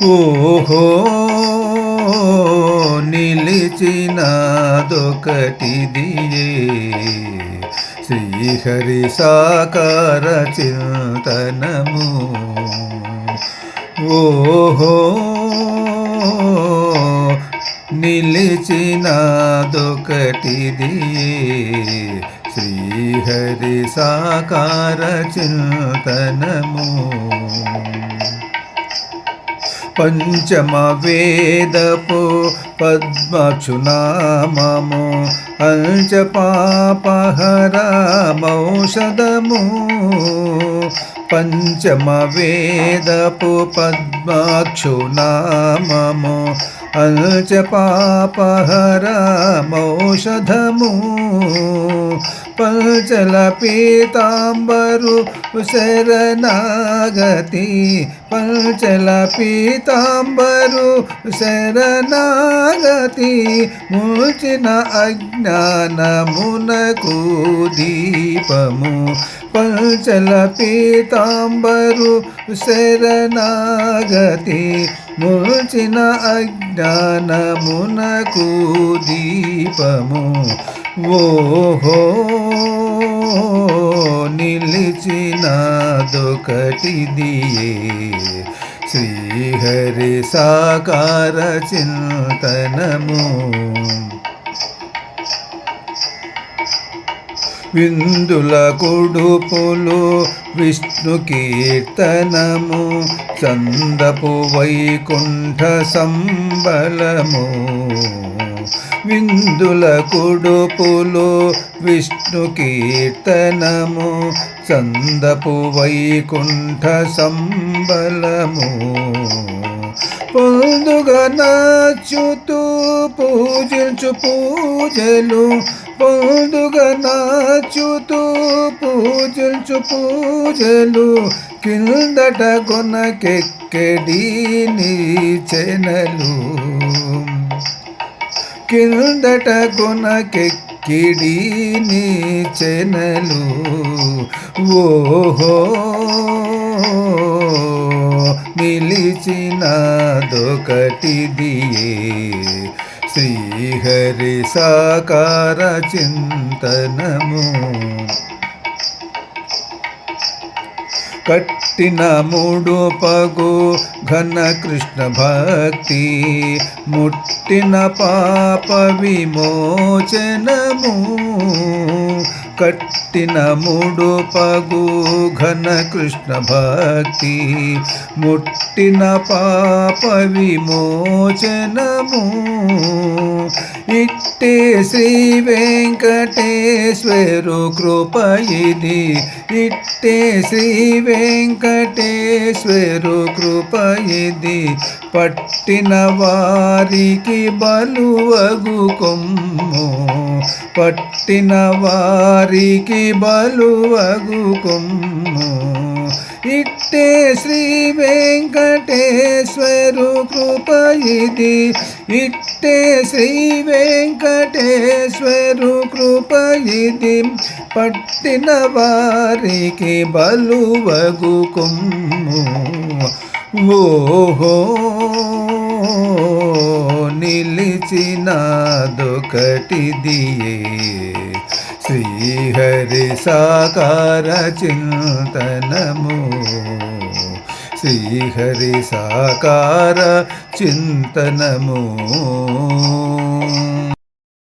ఓహో నిలిచినదొకటిదియే శ్రీహరి సాకార చింతనము. ఓహో నిలిచినదొకటిదియే శ్రీహరి సాకార చింతనము. పంచమ వేదపు పద్మక్షునామము అంచ పాపహరమౌషధము. పంచమ వేదపు పద్మక్షునామము అంచ పాపహరమౌషధము. పంచల పీతాంబరు శరణాగతి పంచల పీతాంబరు శరణాగతి మూల్చిన అజ్ఞానమునకు దీపము. పంచల పీతాంబరు శరణాగతి మూల్చిన అజ్ఞానమునకు దీపము. ఓహో నిలిచినదొకటిదియే శ్రీహరి సాకార చింతనము. విందుల కుడుపులు విష్ణు కీర్తనము చందపు వైకుంఠ సంబలము. విందుల కుడుపులు విష్ణు కీర్తనము చందపు వైకుంఠ సంబలము. పొందుగా నాచుతూ పూజించు పూజలు పొందుగా నాచుతూ పూజించు పూజలు కిందట కొనకెక్కడి నీచెనలు. కిందట కొనకెక్కిడి నీచెనలు. ఓహో నిలిచినదొకటిదియే శ్రీహరి సాకార చింతనము. కట్టిన ముడుపగు ఘన కృష్ణ భక్తి ముట్టిన పాప విమోచనము. కట్టిన ముడుపగు ఘన కృష్ణ భక్తి ముట్టిన పాప విమోచనము. ఇట్టే శ్రీ వెంకటేశ్వరు కృప ఇది ఇట్టే శ్రీ వెంకటేశ్వరు కృప ఇది పట్టిన వారికి బలువగు కొమ్ము. పట్టిన వారికి బలువగు కొమ్ము. ఇట్టే శ్రీ వెంకటేశ్వరు కృప ఇది ఇట్టే శ్రీ వెంకటేశ్వరు కృప ఇది పట్టిన వారికి బలువగు కొమ్ము. ఓహో నిలిచినదొకటిదియే శ్రీహరి సాకార చింతనము. శ్రీహరి సాకార చింతనము.